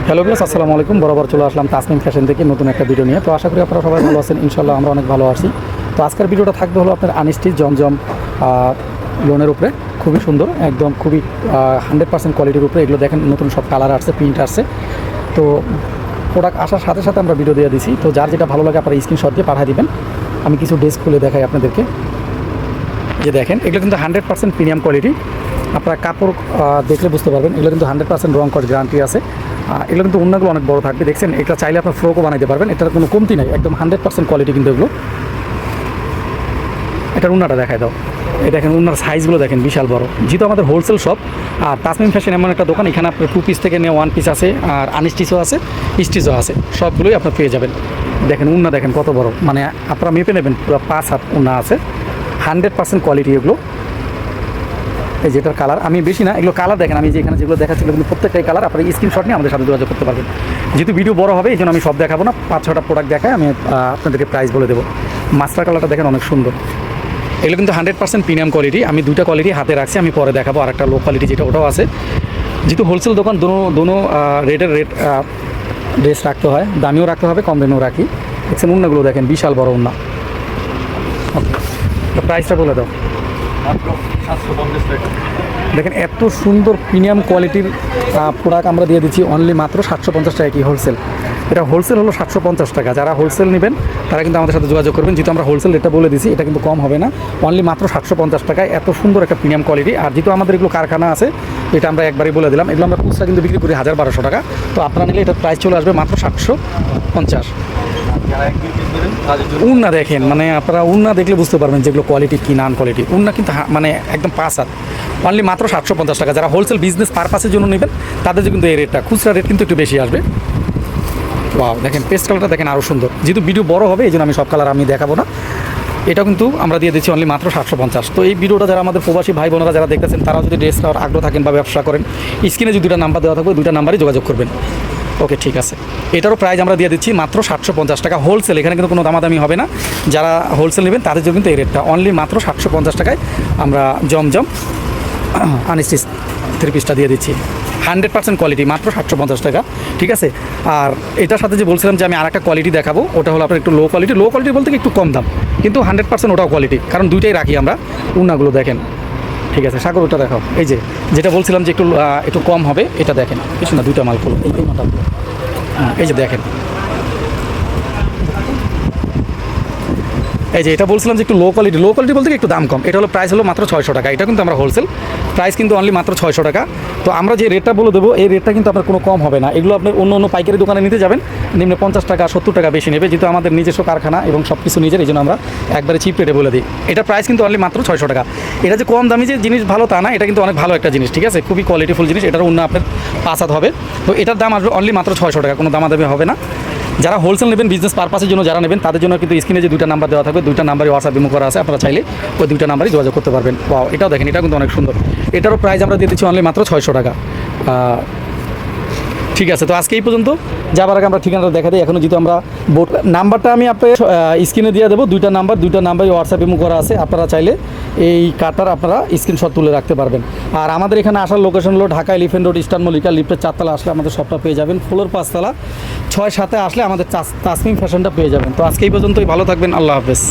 Hello viewers, আসসালামু আলাইকুম। বরাবর চলে আসলাম তাসনিম ফ্যাশন থেকে নতুন একটা ভিডিও নিয়ে। তো আশা করি আপনারা সবাই ভালো আছেন। ইনশাল্লাহ আমরা অনেক ভালো আছি। তো আজকের ভিডিওটা থাকবে হলো আপনার আনস্টিচ জমজম লোনের উপরে, খুবই সুন্দর, একদম খুবই 100% কোয়ালিটির উপরে। এগুলো দেখেন নতুন সব কালার আসছে, প্রিন্ট আসছে। তো প্রোডাক্ট আসার সাথে সাথে আমরা ভিডিও দিয়ে দিছি। তো যার যেটা ভালো লাগে আপনারা স্ক্রিনশট দিয়ে পাঠিয়ে দিবেন। আমি কিছু ড্রেস খুলে দেখাই আপনাদেরকে। যে দেখেন এগুলো কিন্তু 100% প্রিমিয়াম কোয়ালিটি। আপনারা কাপড় দেখলে বুঝতে পারবেন এগুলো কিন্তু 100% রং কস গ্যারান্টি আছে। এগুলো কিন্তু অন্যগুলো অনেক বড় থাকবে, দেখছেন। এটা চাইলে আপনার ফ্রকও বানাইতে পারবেন, এটার কোনো কমতি নাই, একদম 100% কোয়ালিটি কিন্তু এগুলো। এটার উন্নাটা দেখায় দাও। এই দেখেন উন্নার সাইজগুলো দেখেন বিশাল বড়। যেহেতু আমাদের হোলসেল শপ আর তাসনিম ফ্যাশন এমন একটা দোকান, এখানে আপনার 2 পিস থেকে নিয়ে 1 পিস আছে, আর আনস্টিচও আছে, স্টিচও আছে, সবগুলোই আপনার পেয়ে যাবেন। দেখেন উন্না দেখেন কত বড়, মানে আপনারা মেপে নেবেন, পুরো 5 হাত উন্না আছে, 100% কোয়ালিটি এগুলো। এই যেটার কালার আমি বেশি না, এগুলো কালার দেখেন, আমি যে এখানে যেগুলো দেখাচ্ছি কিন্তু প্রত্যেকটাই কালার। আপনারা স্ক্রিনশট নিয়ে আমাদের সাথে যোগাযোগ করতে পারবেন। যেহেতু ভিডিও বড় হবে এই জন্য আমি সব দেখাবো না, 5-6টা প্রোডাক্ট দেখায় আমি আপনাদেরকে প্রাইস বলে দেবো। মাস্টার কালারটা দেখেন অনেক সুন্দর। এগুলো কিন্তু 100% প্রিমিয়াম কোয়ালিটি। আমি 2টা কোয়ালিটি হাতে রাখছি, আমি পরে দেখাবো। আর একটা লো কোয়ালিটি যেটা, ওটাও আছে। যেহেতু হোলসেল দোকান, দোনো রেট ড্রেস রাখতে হয়, দামিও রাখতে হবে, কম দামেও রাখি। দেখছেন উন্নাগুলো দেখেন বিশাল বড় উন্না। ওকে, তো প্রাইসটা বলে দাও। দেখেন এত সুন্দর প্রিমিয়াম কোয়ালিটির প্রোডাক্ট আমরা দিয়ে দিচ্ছি অনলি মাত্র 750 টাকা। কি হোলসেল? এটা হোলসেল হলো 750 টাকা। যারা হোলসেল নেবেন তারা কিন্তু আমাদের সাথে যোগাযোগ করবেন। যেহেতু আমরা হোলসেল রেটটা বলে দিচ্ছি, এটা কিন্তু কম হবে না, অনলি মাত্র 750 টাকায় এত সুন্দর একটা প্রিমিয়াম কোয়ালিটি। আর যেহেতু আমাদের এগুলো কারখানা আছে, এটা আমরা একবারই বলে দিলাম। এগুলো আমরা খুচরা কিন্তু বিক্রি করি 1000-1200 টাকা। তো আপনারা নিলে এটার প্রাইস চলে আসবে মাত্র 750। উন্না দেখেন, মানে আপনারা উন্না দেখলে বুঝতে পারবেন যেগুলো কোয়ালিটি কি নান কোয়ালিটি। উন্না কিন্তু মানে একদম 5 হাত, অনলি মাত্র 750 টাকা। যারা হোলসেল বিজনেস পারপাসের জন্য নেবেন তাদের কিন্তু এই রেটটা, খুচরা রেট কিন্তু একটু বেশি আসবে। ওয়াও, দেখেন পেস্ট কালারটা দেখেন আরও সুন্দর। যেহেতু ভিডিও বড় হবে এই জন্য আমি সব কালার আমি দেখাবো না। এটা কিন্তু আমরা দিয়ে দিচ্ছি অনলি মাত্র 750। তো এই ভিডিওটা যারা আমাদের প্রবাসী ভাই বোনেরা যারা দেখতেছেন, তারাও যদি ড্রেস নেওয়ার আগ্রহ থাকেন বা ব্যবসা করেন, স্ক্রিনে যদি 2টা নাম্বার দেওয়া থাকবে, 2টা নাম্বারই যোগাযোগ করবেন। ওকে, ঠিক আছে। এটারও প্রাইস আমরা দিয়ে দিচ্ছি মাত্র 750 টাকা হোলসেল। এখানে কিন্তু কোনো দামাদামি হবে না। যারা হোলসেল নেবেন তাদের জন্য কিন্তু এই রেটটা অনলি মাত্র 750 টাকায় আমরা জমজম আনস্টিচ 3 পিসটা দিয়ে দিচ্ছি। 100% কোয়ালিটি, মাত্র 750 টাকা, ঠিক আছে। আর এটার সাথে যে বলছিলাম যে আমি আর একটা কোয়ালিটি দেখাবো, ওটা হলো আপনার একটু লো কোয়ালিটি। লো কোয়ালিটি বলতে একটু কম দাম, কিন্তু 100% ওটাও কোয়ালিটি, কারণ দুইটাই রাখি আমরা। উন্নাগুলো দেখেন, ঠিক আছে। সাগর ওটা দেখাও। এই যে যেটা বলছিলাম যে একটু কম হবে, এটা দেখেন, কিছু না, 2টা মাল খুলো। এই মালগুলো, এই যে দেখেন, এই যে এটা বলছিলাম যে একটু লো কোয়ালিটি। লো কোয়ালিটি বলতে একটু দাম কম। এটা হলো প্রাইস হলো মাত্র 600 টাকা। এটা কিন্তু আমরা হোলসেল প্রাইস কিন্তু অনলি মাত্র 600 টাকা। তো আমরা যে রেটটা বলে দেবো, এই রেটটা কিন্তু আপনার কোনো কম হবে না। এগুলো আপনার অন্য পাইকারি দোকানে নিতে যাবেন, নিম্নে 50 টাকা 70 টাকা বেশি নেবে। যেহেতু আমাদের নিজস্ব কারখানা এবং সব কিছু নিজের, এই জন্য আমরা একবারে চিপ রেটে বলে দিই। এটা প্রাইস কিন্তু অনলি মাত্র 600 টাকা। এটা যে কম দামি যে জিনিস ভালো তা না, এটা কিন্তু অনেক ভালো একটা জিনিস, ঠিক আছে। খুবই কোয়ালিটিফুল জিনিস। এটার অন্য আপনার 5 হাত হবে। তো এটার দাম আসবে অনলি মাত্র 600 টাকা, কোনো দামাদামি হবে না। যারা হোলসেল নেবেন, বিজনেস পারপাসের জন্য যারা নেবেন, তাদের জন্য কিন্তু স্ক্রিনে যে 2টা নাম্বার দেওয়া থাকবে, 2টা নাম্বারই হোয়াটসঅ্যাপ ইমো করা আছে, আপনারা চাইলে ওই 2টা নাম্বারই যোগাযোগ করতে পারবেন। ওয়াও, এটাও দেখেন, এটা কিন্তু অনেক সুন্দর। এটারও প্রাইস আমরা দিয়ে দিচ্ছি অনলি মাত্র 600 টাকা। ঠিক আছে। তো আজকে এই পর্যন্ত। যাবার আগে আমরা ঠিকানাটা দেখা দিই। এখনও যেহেতু আমরা বোর্ড নাম্বারটা আমি আপনার স্ক্রিনে দিয়ে দেবো, 2টা নাম্বারই হোয়াটসঅ্যাপ ইমো করা আছে। আপনারা চাইলে এই কার্ডটার আপনারা স্ক্রিনশট তুলে রাখতে পারবেন। আর আমাদের এখানে আসার লোকেশন হলো Dhaka elephant road, eastern Mallika লিফটের 4তলা আসলে আমাদের শপটা পেয়ে যাবেন। ফ্লোর 5তলা, 6-7-এ আসলে আমাদের তাসনিম ফ্যাশনটা পেয়ে যাবেন। তো আজকে এই পর্যন্তই। ভালো থাকবেন, আল্লাহ হাফেজ।